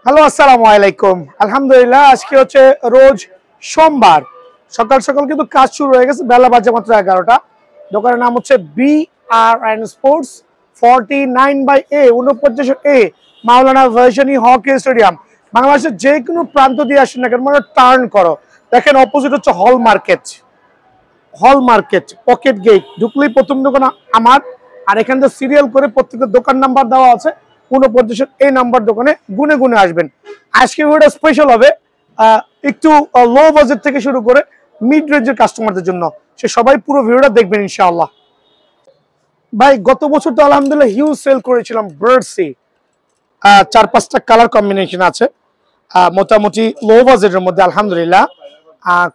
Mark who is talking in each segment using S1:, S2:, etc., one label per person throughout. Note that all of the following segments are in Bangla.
S1: হ্যালো, আসসালামু আলাইকুম। আলহামদুলিল্লাহ, আজকে হচ্ছে রোজ সোমবার। সকাল সকাল কিন্তু কাজ শুরু হয়ে গেছে, বেলা বাজে মাত্র 11টা। দোকানের নাম হচ্ছে BR&Sports 49/A 49A মাওলানা ভার্সনি হকি স্টেডিয়াম। বাংলাদেশের যে কোনো প্রান্ত দিয়ে আসেন না কেন, মানে টার্ন করো, দেখেন অপোজিট হচ্ছে হল মার্কেট পকেট গেট ঢুকলেই প্রথম দোকান আমার। আর এখান থেকে সিরিয়াল করে প্রত্যেকের দোকান নাম্বার দেওয়া আছে। 49 এই নাম্বার দোকানে গুনে গুনে আসবেন। আজকে ভিডিওটা স্পেশাল হবে একটু লো বাজেট থেকে শুরু করে মিড রেঞ্জের কাস্টমারদের জন্য। সে সবাই পুরো ভিডিওটা দেখবেন ইনশাআল্লাহ। ভাই, গত বছর তো আলহামদুলিল্লাহ হিউজ সেল করেছিলাম বার্ডসি। 4-5টা কালার কম্বিনেশন আছে, মোটামুটি লো বাজেটের মধ্যে আলহামদুলিল্লাহ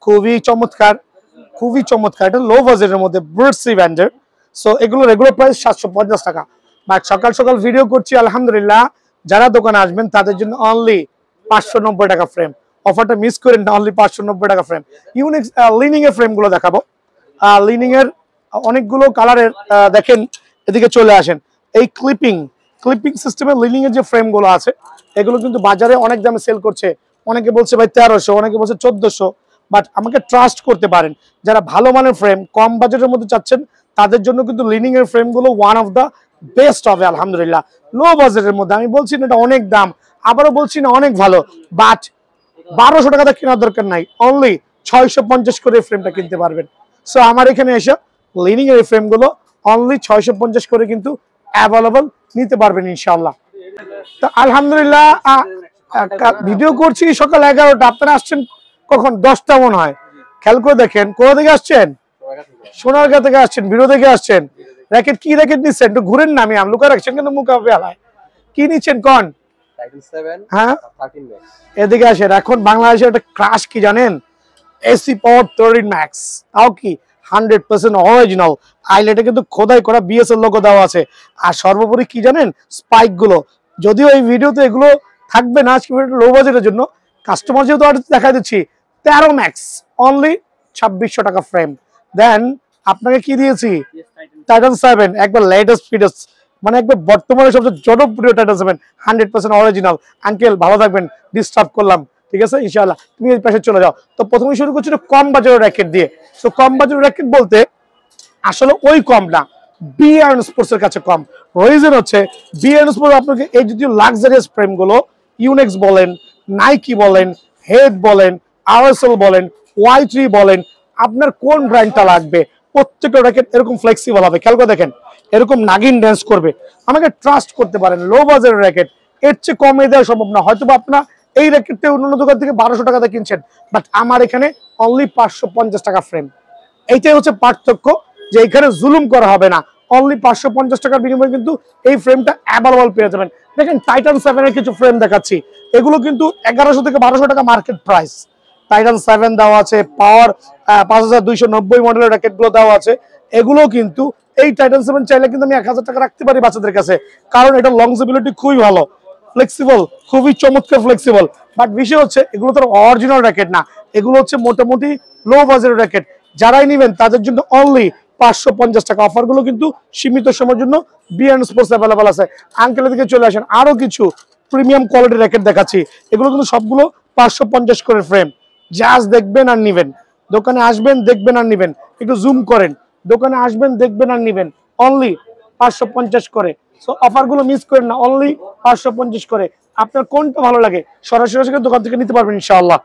S1: খুবই চমৎকার। এটা লো বাজেটের মধ্যে বার্ডসি ব্র্যান্ডের। সো এগুলো রেগুলার প্রাইস 750 টাকা। বাট সকাল সকাল ভিডিও করছি আলহামদুলিল্লাহ, যারা দোকানে আসবেন তাদের জন্য অনলি 590 টাকা ফ্রেম। অফারটা মিস করেন না, অনলি 590 টাকা ফ্রেম। ইউনিক লিনিং এর ফ্রেম গুলো দেখাবো। লিনিং এর অনেকগুলো কালারের, দেখেন এদিকে চলে আসেন। এই ক্লিপিং সিস্টেমের লিনিং এর যে ফ্রেম গুলো আছে, এগুলো কিন্তু বাজারে অনেক দামে সেল করছে। অনেকে বলছে ভাই 1300, অনেকে বলছে 1400। বাট আমাকে ট্রাস্ট করতে পারেন, যারা ভালো মানের ফ্রেম কম বাজেটের মধ্যে চাচ্ছেন তাদের জন্য কিন্তু লিনিং এর ফ্রেম গুলো ওয়ান অফ দা বেস্ট হবে আলহামদুলিল্লাহ। লো বাজেটের মধ্যে আমি বলছি না এটা অনেক দাম, আবারও বলছি না অনেক ভালো, বাট 1200 টাকা কেনার দরকার নাই, অনলি 650 করে ফ্রেমটা কিনতে পারবেন। সো আমার এখানে এসে লিনিং এর ফ্রেম গুলো অনলি 650 করে কিন্তু অ্যাভেলেবল নিতে পারবেন ইনশাআল্লাহ। তো আলহামদুলিল্লাহ ভিডিও করছি সকাল 11টা, আপনারা আসছেন কখন? 10টা মনে হয়। খেয়াল করে দেখেন, কোথা থেকে আসছেন? সোনারগাঁ থেকে আসছেন, ভিডিও দেখে আসছেন। র্যাকেট কি র্যাকেট নিচ্ছেন? একটু ঘুরেন না, আমি লুকা রাখছেন কেন মুখ বেলায়? কি নিচ্ছেন কন? হ্যাঁ, এদিকে আসেন। এখন বাংলাদেশের একটা ক্রাশ কি জানেন? এসি পাওয়ার 13 ম্যাক্স, তাও কি 100% অরিজিনাল। আইলেটে কিন্তু খোদাই করা বিএসএল লোগো দেওয়া আছে। আর সর্বোপরি কি জানেন? স্পাইক গুলো, যদিও এই ভিডিওতে এগুলো থাকবে না, আজকে লো বাজেটের জন্য কাস্টমার যেহেতু দেখা দিচ্ছি 13 ম্যাক্স অনলি 2600 টাকা ফ্রেম। দেন আপনাকে কি দিয়েছি? টাইটান 7, একবার লেটেস্ট ফিটেস্ট, মানে একবার বর্তমানে সবচেয়ে জনপ্রিয় টাইটান 7, 100% অরিজিনাল। আঙ্কেল ভালো থাকবেন, ডিস্টার্ব করলাম, ঠিক আছে ইনশাআল্লাহ। তুমি এই পাশে চলে যাও। তো প্রথমে শুরু করছি কম বাজেটের র্যাকেট দিয়ে। তো কম বাজেটের র্যাকেট বলতে আসলে ওই কম না, BR&Sports এর কাছে কম। রিজন হচ্ছে BR&Sports আপনাকে এই জাতীয় লাক্সারিয়াস ফ্রেম গুলো, ইউনেক্স বলেন, নাইকি বলেন, হেড বলেন, RSL বলেন, Y3 বলেন, আপনার কোন ব্র্যান্ডটা লাগবে, প্রত্যেকটা র্যাকেট এরকম ফ্লেক্সিবল হবে। খেয়াল করে দেখেন, এরকম নাগিন ড্যান্স করবে। আমাকে ট্রাস্ট করতে পারেন, লো বাজেটের র্যাকেট এর চেয়ে কমে দেওয়া সম্ভব না। হয়তো আপনার এই র্যাকেটটা অন্য দোকান থেকে 1200 টাকাতে কিনছেন, বাট আমার এখানে অনলি 550 টাকা ফ্রেম। এইটাই হচ্ছে পার্থক্য, যে এখানে জুলুম করা হবে না। অনলি 550 টাকার বিনিময়ে কিন্তু এই ফ্রেমটা অ্যাভেলেবল পেয়ে যাবেন। দেখেন টাইটান 7 এর কিছু ফ্রেম দেখাচ্ছি, এগুলো কিন্তু 1100 থেকে 1200 টাকা মার্কেট প্রাইস। টাইটান 7 দেওয়া আছে, পাওয়ার 5290 মডেলের র্যাকেট গুলো দেওয়া আছে। এগুলো কিন্তু এই টাইটান 7 চাইলে কিন্তু আমি 1000 টাকা রাখতে পারি বাচ্চাদের কাছে, কারণ এটা লংজিবিলিটি খুবই ভালো, ফ্লেক্সিবল, খুবই চমৎকার ফ্লেক্সিবল। বাট বিষয় হচ্ছে এগুলো তো অরিজিনাল র্যাকেট না, এগুলো হচ্ছে মোটামুটি লো বাজেটের র্যাকেট। যারাই নেবেন তাদের জন্য অনলি 550 টাকা। অফারগুলো কিন্তু সীমিত সময়ের জন্য BR&Sports অ্যাভেলেবল আছে। আঙ্কেলের দিকে চলে আসেন, আরো কিছু প্রিমিয়াম কোয়ালিটির র্যাকেট দেখাচ্ছি। এগুলো কিন্তু সবগুলো 550 করে ফ্রেম। জাস্ট দেখবেন আর নিবেন, দোকানে আসবেন দেখবেন আর নিবেন। একটু জুম করেন, দোকানে আসবেন দেখবেন আর নিবেন, অনলি 550 করে। সো অফারগুলো মিস করেন না, অনলি 550 করে। আপনার কোনটা ভালো লাগে সরাসরি দোকান থেকে নিতে পারবেন ইনশাআল্লাহ।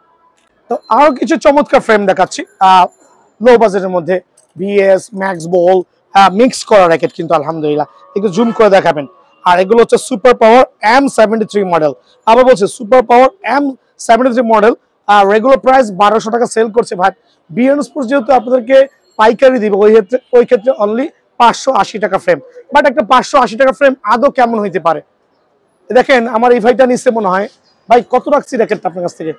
S1: তো আরো কিছু চমৎকার ফ্রেম দেখাচ্ছি লো বাজেটের মধ্যে। BS ম্যাক্স বল মিক্স করা র্যাকেট কিন্তু আলহামদুলিল্লাহ, একটু জুম করে দেখাবেন। আর এগুলো হচ্ছে সুপার পাওয়ার M73 মডেল। আবার বলছে super power M73 model. Regular price 1200 টাকা সেল করছে ভাই। BR&Sports যেহেতু আপনাদেরকে পাইকারি দিবে, ওই ক্ষেত্রে অনলি 580 টাকা ফ্রেম। বাট একটা 580 টাকা ফ্রেম আদৌ কেমন হইতে পারে? দেখেন আমার এই ভাইটা নিচ্ছে মনে হয়, ভাই কত রাখছি র্যাকেটটা আপনার কাছ থেকে?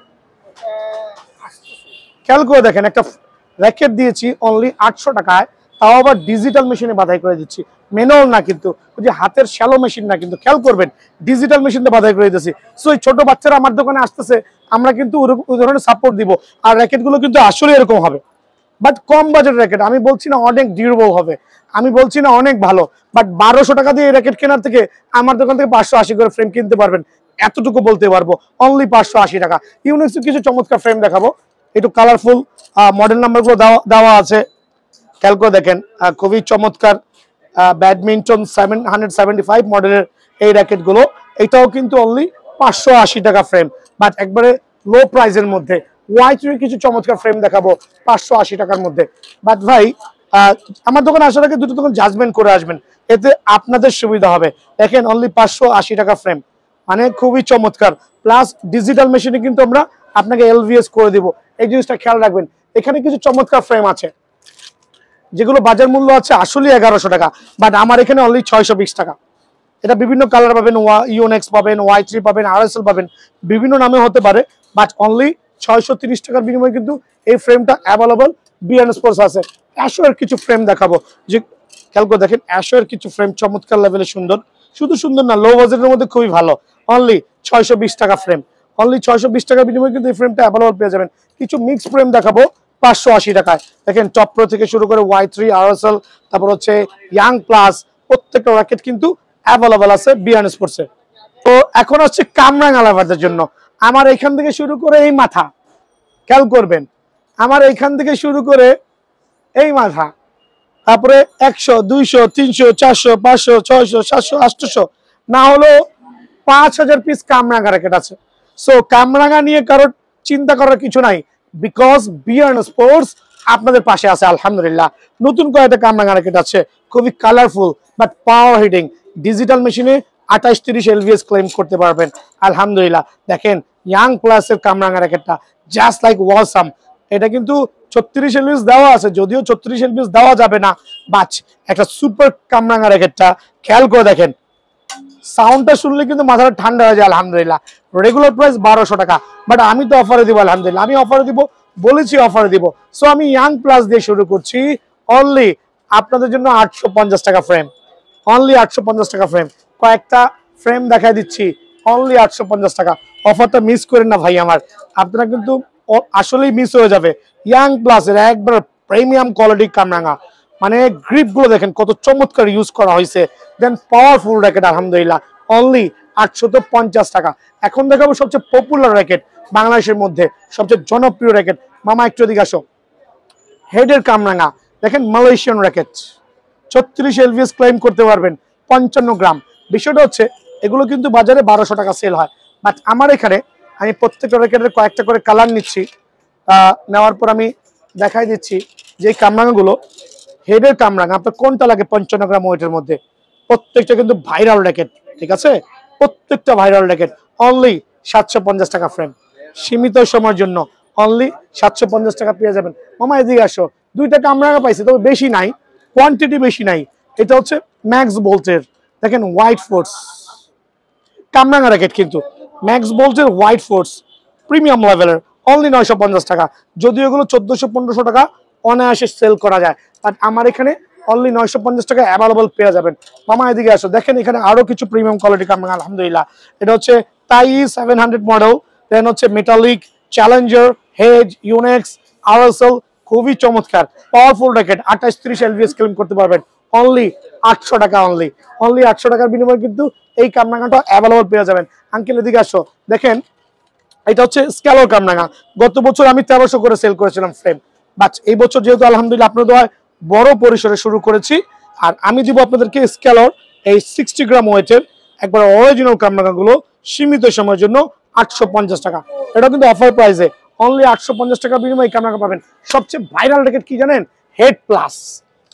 S1: খেয়াল করে দেখেন, একটা র্যাকেট দিয়েছি অনলি 800 টাকায়, তাও আবার ডিজিটাল মেশিনে বাধাই করে দিচ্ছি, ম্যানুয়াল না কিন্তু, ওই যে হাতের শ্যালো মেশিন না কিন্তু, খেয়াল করবেন ডিজিটাল মেশিনে বাধাই করে দিচ্ছি। সো এই ছোট বাচ্চারা আমার দোকানে আসতেছে, আমরা কিন্তু ওই ধরনের সাপোর্ট দিব। আর র্যাকেটগুলো কিন্তু আসলে এরকম হবে, বাট কম বাজেট র্যাকেট। আমি বলছি না অনেক ডিউরেবল হবে, আমি বলছি না অনেক ভালো, বাট 1200 টাকা দিয়ে র্যাকেট কেনার থেকে আমার দোকান থেকে 580 করে ফ্রেম কিনতে পারবেন। এতটুকু বলতে পারবো। অনলি 580 টাকা। ইউনিক্স কিছু চমৎকার ফ্রেম দেখাবো, একটু কালারফুল, মডেল নাম্বারগুলো দেওয়া আছে, খেয়াল করে দেখেন। খুবই চমৎকার ব্যাডমিন্টন 775 মডেলের এই র্যাকেটগুলো, এটাও কিন্তু অনলি 580 টাকা ফ্রেম, বাট একবারে লো প্রাইসের মধ্যে। Y3 কিছু চমৎকার ফ্রেম দেখাবো 580 টাকার মধ্যে। বাট ভাই আমার দোকানে আসার আগে দুটো দোকান জাজমেন্ট করে আসবেন, এতে আপনাদের সুবিধা হবে। দেখেন অনলি 580 টাকা ফ্রেম, মানে খুবই চমৎকার। প্লাস ডিজিটাল মেশিনে কিন্তু আমরা আপনাকে LVS করে দিব, এই জিনিসটা খেয়াল রাখবেন। এখানে কিছু চমৎকার ফ্রেম আছে যেগুলো বাজার মূল্য আছে আসলে 1100 টাকা, বাট আমার এখানে অনলি 620 টাকা। এটা বিভিন্ন কালার পাবেন, ইউনেক্স পাবেন, Y3 পাবেন, RSL পাবেন, বিভিন্ন নামে হতে পারে, বাট অনলি 630 টাকার বিনিময়ে কিন্তু এই ফ্রেমটা অ্যাভেলেবল বিএন স্পোর্টস আছে। অ্যাশোর কিছু ফ্রেম দেখাবো, যে খেয়াল করে দেখেন অ্যাশোর কিছু ফ্রেম চমৎকার লেভেলে সুন্দর, শুধু সুন্দর না, লো বাজেটের মধ্যে খুবই ভালো। অনলি 620 টাকা ফ্রেম, অনলি 620 টাকার বিনিময়ে কিন্তু এই ফ্রেমটা অ্যাভেলেবল পেয়ে যাবেন। কিছু মিক্স ফ্রেম দেখাবো 580 টাকায়। দেখেন টপ প্রো থেকে শুরু করে Y3, RSL, তারপর হচ্ছে ইয়াং প্লাস, প্রত্যেকটা র্যাকেট কিন্তু অ্যাভেলেবল আছে বিএন স্পোর্টসে। তো এখন হচ্ছে কামরাঙ্গা লাভারদের জন্য। আমার এখান থেকে শুরু করে এই মাথা, খেয়াল করবেন, আমার এইখান থেকে শুরু করে এই মাথা, তারপরে 100, 200, 300, 400, 500, 600, 700, 800, না হলো 5000 পিস কামরাঙ্গা র্যাকেট আছে। সো কামরাঙ্গা নিয়ে কারোর চিন্তা করার কিছু নাই, বিকজ বিয়ার্ন স্পোর্টস আপনাদের পাশে আছে আলহামদুলিল্লাহ। নতুন কয়েকটা কামরাঙ্গা র্যাকেট আছে, খুবই colourful but power heating, digital মেশিনে 28-30 LVS ক্লেম করতে পারবেন আলহামদুলিল্লাহ। দেখেন ইয়াং প্লাসের কামরাঙ্গা র্যাকেটটা জাস্ট লাইক ওয়াসাম। এটা কিন্তু 36 LVS দেওয়া আছে, যদিও 36 LVS দেওয়া যাবে না, বাট একটা সুপার কামরাঙ্গা র্যাকেটটা খেয়াল করে দেখেন, সাউন্ডটা শুনলে কিন্তু মাথাটা ঠান্ডা হয়ে যায় আলহামদুলিল্লাহ। রেগুলার প্রাইস 1200 টাকা, বাট আমি তো অফারে দিব আলহামদুলিল্লাহ, আমি অফারে দিব, বলেছি অফারে দিব। সো আমি ইয়াং প্লাস দিয়ে শুরু করছি, অনলি আপনাদের জন্য 850 টাকা ফ্রেম, অনলি 850 টাকা ফ্রেম। কয়েকটা ফ্রেম দেখাই দিচ্ছি, অনলি 850 টাকা। অফারটা মিস করেন না ভাই আমার, আপনারা কিন্তু আসলেই মিস হয়ে যাবে। ইয়াং প্লাসের একবার প্রিমিয়াম কোয়ালিটি কামরাঙ্গা, মানে গ্রিপ গুলো দেখেন কত চমৎকার ইউজ করা হয়েছে, দেন পাওয়ারফুল র্যাকেট আলহামদুলিল্লাহ, অনলি 850 টাকা। এখন দেখাবো সবচেয়ে পপুলার র্যাকেট বাংলাদেশের মধ্যে, সবচেয়ে জনপ্রিয় র্যাকেট। মামা একটু এদিকে আসো, হেডের কামরাঙ্গা দেখেন, মালয়েশিয়ান র্যাকেট, 36 LVS ক্লেম করতে পারবেন, 55 গ্রাম। বিষয়টা হচ্ছে এগুলো কিন্তু বাজারে 1200 টাকা সেল হয়, বাট আমার এখানে আমি প্রত্যেকটা র্যাকেটের কয়েকটা করে কালার নিচ্ছি, নেওয়ার পর আমি দেখাই দিচ্ছি যে এই কামরাঙ্গাগুলো, হেডের কামরাঙ্গা আপনার কোনটা লাগে 55 গ্রাম ওয়েটের মধ্যে, প্রত্যেকটা কিন্তু ভাইরাল র্যাকেট, ঠিক আছে, প্রত্যেকটা ভাইরাল র্যাকেট। অনলি 750 টাকা ফ্রেম, সীমিত সময়ের জন্য অনলি 750 টাকা পেয়ে যাবেন। মামা এদিকে আসো, দুইটা কামরাঙ্গা পাইছি, তবে বেশি নাই, কোয়ান্টিটি বেশি নাই। এটা হচ্ছে ম্যাক্স বোল্টের, দেখেন হোয়াইট ফোর্স কামরাঙ্গা র্যাকেট, কিন্তু ম্যাক্স বোল্টের হোয়াইট ফোর্স প্রিমিয়াম লেভেলের, অনলি 950 টাকা। যদিও এগুলো 1400-1500 টাকা অনায়াসে সেল করা যায়, বাট আমার এখানে অনলি 950 টাকা অ্যাভেলেবল পেয়ে যাবেন। মামা এদিকে আসো, দেখেন এখানে আরো কিছু প্রিমিয়াম কোয়ালিটি কামরাঙ্গা আলহামদুলিল্লাহ। এটা হচ্ছে তাই 700 মডেল, দেন হচ্ছে metallic, Challenger, hedge, Yonex, RSL, খুবই চমৎকার পাওয়ারফুল র্যাকেট, 28-30 LVS ক্লেম করতে পারবেন, অনলি 800 টাকা। অনলি 800 টাকার বিনিময়ে কিন্তু এই কামরাঙ্গাটা অ্যাভেলেবল পেয়ে যাবেন। আঙ্কেল এদিকে আসো, দেখেন এটা হচ্ছে স্ক্যালোর কামরাঙ্গা। গত বছর আমি 1300 করে সেল করেছিলাম ফ্রেম, বাট এই বছর যেহেতু আলহামদুলিল্লাহ আপনাদের দোয়ায় বড় পরিসরে শুরু করেছি, আর আমি দিব আপনাদেরকে স্ক্যালোর এই 60 গ্রাম ওয়েটের একবার অরিজিনাল কামরাঙ্গাগুলো সীমিত সময়ের জন্য 850 টাকা। এটা কিন্তু অফার প্রাইসে, অনলি 850 টাকার বিনিময়ে কামরাঙ্গা পাবেন। সবচেয়ে ভাইরাল র্যাকেট কি জানেন? Had plus.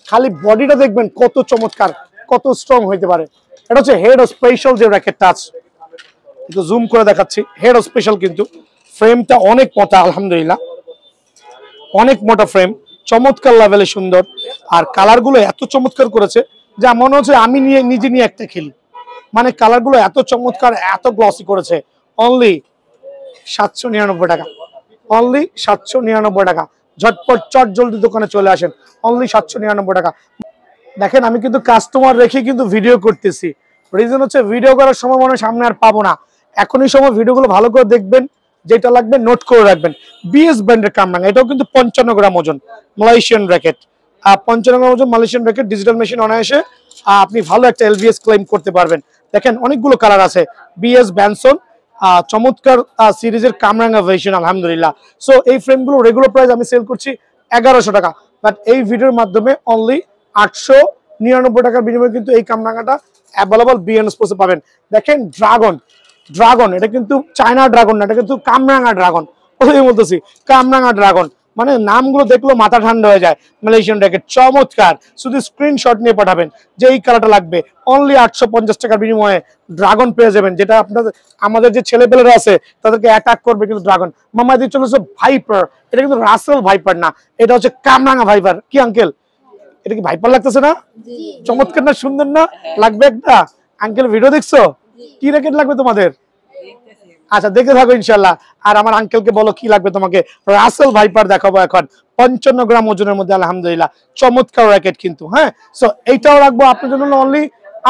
S1: খালি বডিটা দেখবেন কত চমৎকার, কত স্ট্রং হইতে পারে। এটা হচ্ছে হেড স্পেশাল যে র্যাকেটটা আছে, একটু জুম করে দেখাচ্ছি, হেড স্পেশাল, কিন্তু ফ্রেমটা অনেক মোটা আলহামদুলিল্লাহ, অনেক মোটা ফ্রেম, চমৎকার লেভেলে সুন্দর, আর কালারগুলো এত চমৎকার করেছে যা মনে হচ্ছে আমি নিজে নিয়ে একটা খেলি, মানে কালারগুলো এত চমৎকার, এত গ্লসি করেছে। অনলি 799 টাকা, অনলি 799 টাকা। ঝটপট চট জলদি দোকানে চলে আসেন, অনলি 799 টাকা। দেখেন আমি কিন্তু কাস্টমার রেখে কিন্তু ভিডিও করতেছি, রিজন হচ্ছে ভিডিও করার সময় মনে হয় সামনে আর পাবো না, এখনই সময় ভিডিওগুলো ভালো করে দেখবেন, যেটা লাগবে নোট করে রাখবেন। বিএস ব্র্যান্ডের কামরাঙ্গা, এটাও কিন্তু 55 গ্রাম ওজন, মালয়েশিয়ান র্যাকেট, 55 গ্রাম ওজন মালয়েশিয়ান র্যাকেট, ডিজিটাল মেশিন অনায়াসে আপনি ভালো একটা LVS ক্লেম করতে পারবেন। দেখেন অনেকগুলো কালার আছে, বিএস ব্যানসন, চমৎকার সিরিজের কামরাঙ্গা ভার্সন আলহামদুলিল্লাহ। সো এই ফ্রেমগুলো রেগুলার প্রাইস আমি সেল করছি 1100 টাকা, বাট এই ভিডিওর মাধ্যমে অনলি 899 টাকার বিনিময়ে কিন্তু এই কামরাঙ্গাটা অ্যাভেলেবল বিএন স্পোর্টসে পাবেন। দেখেন ড্রাগন, এটা কিন্তু চায়না ড্রাগন না, এটা কিন্তু কামরাঙ্গা ড্রাগন। ওই বলতেছি কামরাঙ্গা ড্রাগন, মানে নামগুলো দেখলো মাথা ঠান্ডা হয়ে যায়। মালয়েশিয়ান র্যাকেট চমৎকার, শুধু স্ক্রিনশট নিয়ে পাঠাবেন যে এই কালারটা লাগবে। অনলি 850 টাকার বিনিময়ে ড্রাগন পেয়ে যাবেন, যেটা আপনাদের আমাদের যে ছেলেপেলেরা আছে তাদেরকে অ্যাটাক করবে কিন্তু ড্রাগন। মামা দিয়ে চলেছে ভাইপার, এটা কিন্তু রাসেল ভাইপার না, এটা হচ্ছে কামরাঙ্গা ভাইপার। কি আঙ্কেল, এটা কি ভাইপার লাগতেছে না? চমৎকার না, সুন্দর না? লাগবে একটা? আঙ্কেল ভিডিও দেখছো? কি র্যাকেট লাগবে তোমাদের? আচ্ছা দেখে থাকো ইনশাল্লাহ। আর আমার আঙ্কেলকে বলো কি লাগবে তোমাকে। রাসেল ভাইপার দেখাবো এখন 55 গ্রাম ওজনের মধ্যে আলহামদুলিল্লাহ, চমৎকার র্যাকেট কিন্তু। হ্যাঁ, সো এইটাও রাখবো আপনার জন্য অনলি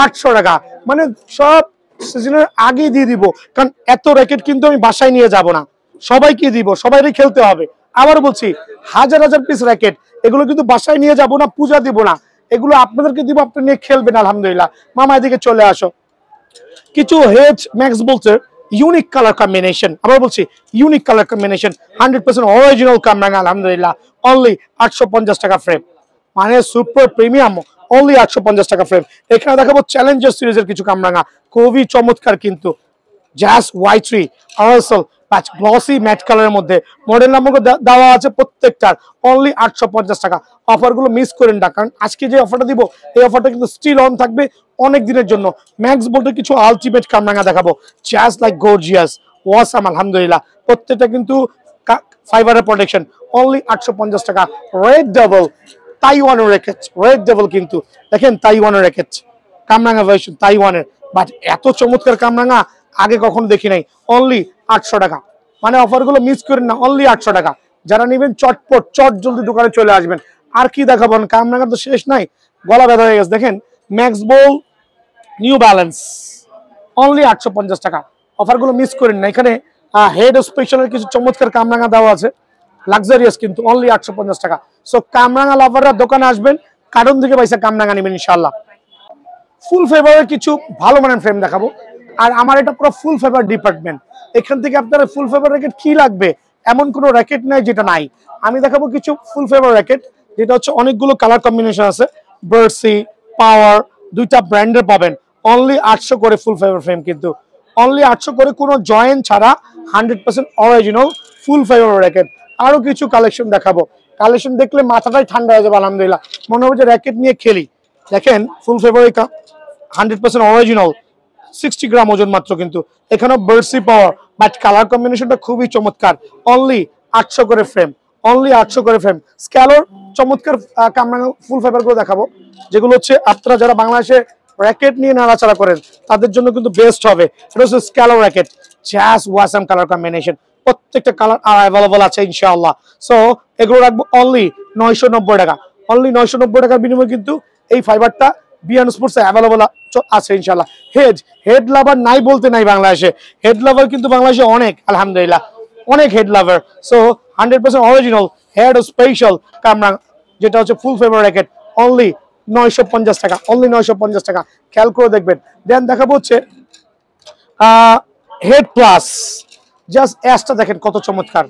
S1: 800 টাকা, মানে সব সিজনের আগেই দিয়ে দিব, কারণ এত র্যাকেট কিন্তু আমি বাসায় নিয়ে যাব না, সবাইকে দিব, সবাইকে খেলতে হবে। আবার বলছি, হাজার হাজার পিস র্যাকেট, এগুলো কিন্তু বাসায় নিয়ে যাব না, পূজা দিব না, এগুলো আপনাদেরকে দিব, আপনি নিয়ে খেলবেন আলহামদুলিল্লাহ। মামা এদিকে চলে আসো। কিছু হেজ ম্যাক্স বলছে ইউনিক কালার কম্বিনেশন, আবার বলছি ইউনিক কালার কম্বিনেশন, 100% অরিজিনাল কামরাঙ্গা আলহামদুলিল্লাহ, অনলি 850 টাকা ফ্রেম, মানে সুপার প্রিমিয়াম, অনলি 850 টাকা ফ্রেম। এখানে দেখাবো চ্যালেঞ্জার সিরিজের কিছু কামরাঙ্গা, খুবই চমৎকার কিন্তু। জাস Y3 আরএসএল প্যাচ গ্লসি ম্যাট কালারের মধ্যে, মডেল নাম্বার দেওয়া আছে প্রত্যেকটার, অনলি 850 টাকা। অফারগুলো মিস করেন না, কারণ আজকে যে অফারটা দিব এই অফারটা কিন্তু স্টিল অন থাকবে অনেক দিনের জন্য। ম্যাক্স বলতে কিছু আলটিমেট কামরাঙ্গা দেখাবো, জাস্ট লাইক গর্জিয়াস ওয়াসাম আলহামদুলিল্লাহ, প্রত্যেকটা কিন্তু ফাইবারের প্রোটেকশন, অনলি 850 টাকা। রেড ডাবল তাইওয়ানের র্যাকেট, রেড ডাবল কিন্তু দেখেন তাইওয়ানের র্যাকেট, কামরাঙ্গা ভার্সন তাইওয়ানের, বাট এত চমৎকার কামরাঙ্গা আগে কখনো দেখি নাই। অনলি 800 টাকা, মানে অফারগুলো মিস করেন না, অনলি 800 টাকা। যারা নেবেন চটপট চট জলদি দোকানে চলে আসবেন। আর কি দেখাবো, কামরাঙ্গা তো শেষ নাই, গলা ব্যথা হয়ে গেছে। দেখেন ম্যাক্স বল নিউ ব্যালেন্স, অনলি 850 টাকা, অফারগুলো মিস করেন না। এখানে হেড স্পেশালের কিছু চমৎকার কামরাঙ্গা দেওয়া আছে, লাক্সারিয়াস কিন্তু, অনলি 850 টাকা। সো কামরাঙ্গা লাভাররা দোকানে আসবেন, কার্টন থেকে পয়সা কামরাঙ্গা নেবেন ইনশাআল্লাহ। ফুল ফেভারের কিছু ভালো মানের ফ্রেম দেখাবো, আর আমার এটা পুরো ফুল ফেভার ডিপার্টমেন্ট। এখান থেকে আপনারা ফুল ফেভার র্যাকেট কি লাগবে এমন কোনো র্যাকেট নাই যেটা নাই। আমি দেখাবো কিছু ফুল ফেভার র্যাকেট, যেটা হচ্ছে অনেকগুলো কালার কম্বিনেশন আছে, বার্সি পাওয়ার দুইটা ব্র্যান্ডের পাবেন, অনলি 800 করে ফুল ফেভার ফ্রেম কিন্তু, অনলি 800 করে, কোনো জয়েন্ট ছাড়া, 100% অরিজিনাল ফুল ফেভার র্যাকেট। আরো কিছু কালেকশন দেখাবো, কালেকশন দেখলে মাথাটাই ঠান্ডা হয়ে যাবে আলহামদুলিল্লাহ, মনে হবে যে র্যাকেট নিয়ে খেলি। দেখেন ফুল ফেভার 100% অরিজিনাল, 60 গ্রাম ওজন মাত্র কিন্তু। এখানেও বার্সি পাওয়ার, বাট কালার কম্বিনেশনটা খুবই চমৎকার, অনলি 800 করে ফ্রেম, অনলি 800 করে ফ্রেম। স্ক্যালোর চমৎকার কামরাঙ্গা ফুল ফাইবার গুলো দেখাবো, যেগুলো হচ্ছে আপনারা যারা বাংলাদেশে র্যাকেট নিয়ে নাড়াচাড়া করেন তাদের জন্য কিন্তু বেস্ট হবে। এটা হচ্ছে স্ক্যালোর র্যাকেট, জাস ওয়াসাম কালার কম্বিনেশন, প্রত্যেকটা কালার অ্যাভেলেবল আছে ইনশাআল্লাহ। সো এগুলো রাখবো অনলি 990 টাকা, অনলি 990 টাকার বিনিময়ে কিন্তু এই ফাইবারটা বিয়ান স্পোর্টসে অ্যাভেলেবল আছে ইনশাআল্লাহ। হেড লাভার নাই বলতে নাই বাংলাদেশে, হেড লাভার কিন্তু বাংলাদেশে অনেক আলহামদুলিল্লাহ, অনেক হেড লাভার। সো 100% অরিজিনাল হেড স্পেশাল কামরাঙ্গা, যেটা হচ্ছে ফুল ফেভার র্যাকেট, অনলি 950 টাকা, অনলি 950 টাকা। খেয়াল করে দেখবেন। দেন দেখাবো হচ্ছে হেড প্লাস, জাস্ট অ্যাশটা দেখেন কত চমৎকার,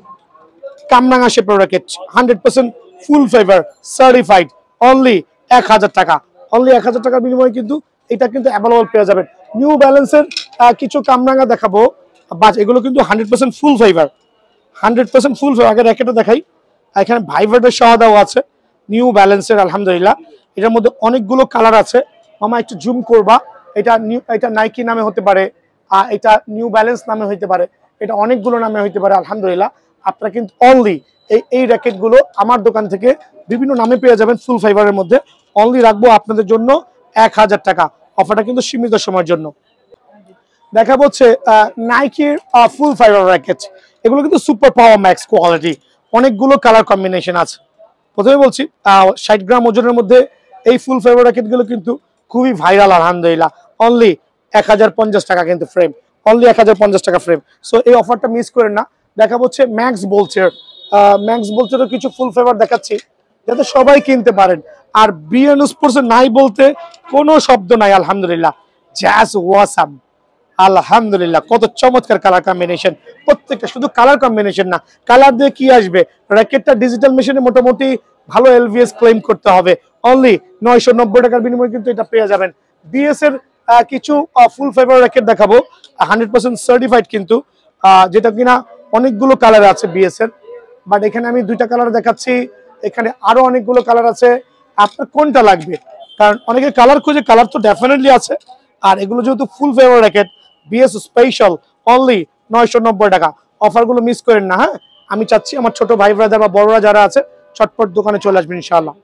S1: কামরাঙ্গা শেপের র্যাকেট, 100% ফুল ফেভার সার্টিফাইড, অনলি 1000 টাকা, অনলি 1000 টাকার বিনিময়ে কিন্তু এটা কিন্তু অ্যাভেলেবল পেয়ে যাবেন। নিউ ব্যালেন্সের কিছু কামরাঙ্গা দেখাবো, বাট এগুলো কিন্তু 100% ফুল ফেভার, 100% ফুল ফেভার। আগে র্যাকেটটা দেখাই, এখানে ভাইভারের সহ দেওয়া আছে নিউ ব্যালেন্সের আলহামদুলিল্লাহ। এটার মধ্যে অনেকগুলো কালার আছে, মামা একটু জুম করবা। এটা নাইকি নামে হতে পারে, এটা নিউ ব্যালেন্স নামে হতে পারে, এটা অনেকগুলো নামে হতে পারে আলহামদুলিল্লাহ। আপনারা কিন্তু অনলি এই র্যাকেটগুলো আমার দোকান থেকে বিভিন্ন নামে পেয়ে যাবেন ফুল ফাইবারের মধ্যে। অনলি রাখবো আপনাদের জন্য 1000 টাকা, অফারটা কিন্তু সীমিত সময়ের জন্য। দেখাবো হচ্ছে নাইকির ফুল ফাইবার র্যাকেট, এগুলো কিন্তু সুপার পাওয়ার ম্যাক্স কোয়ালিটি, অনেকগুলো কালার কম্বিনেশন আছে। প্রথমে বলছি 60 গ্রাম ওজনের মধ্যে এই ফুল ফাইবার র্যাকেটগুলো কিন্তু খুবই ভাইরাল আলহামদুলিল্লাহ, অনলি 1050 টাকা কিন্তু ফ্রেম, অনলি 1050 টাকা ফ্রেম। সো এই অফারটা মিস করেন না। দেখাবো হচ্ছে ম্যাক্স বোলচেরও কিছু ফুল ফেভার দেখাচ্ছি যাতে সবাই কিনতে পারেন। আর বিএন স্পোর্টস নাই বলতে কোনো শব্দ নাই আলহামদুলিল্লাহ, জাস ওয়াসাম আলহামদুলিল্লাহ, কত চমৎকার কালার কম্বিনেশন, প্রত্যেকটা শুধু কালার কম্বিনেশন না, কালার দিয়ে কি আসবে, র্যাকেটটা ডিজিটাল মেশিনে মোটামুটি ভালো এলভিএস ক্লেম করতে হবে। অনলি 990 টাকার বিনিময়ে কিন্তু এটা পেয়ে যাবেন। বিএস এর কিছু ফুল ফেভার র্যাকেট দেখাবো, 100% সার্টিফাইড কিন্তু, যেটা কিনা অনেকগুলো কালার আছে বিএস এর, বাট এখানে আমি দুইটা কালার দেখাচ্ছি, এখানে আরো অনেকগুলো কালার আছে। আপনার কোনটা লাগবে, কারণ অনেকে কালার খুঁজে, কালার তো ডেফিনেটলি আছে। আর এগুলো যেহেতু ফুল ফেভার র্যাকেট, বিএস স্পেশাল, অনলি 990 টাকা। অফারগুলো মিস করেন না। হ্যাঁ, আমি চাচ্ছি আমার ছোট ভাই ব্রাদার বা বড়রা যারা আছে চটপট দোকানে চলে আসবেন ইনশাআল্লাহ।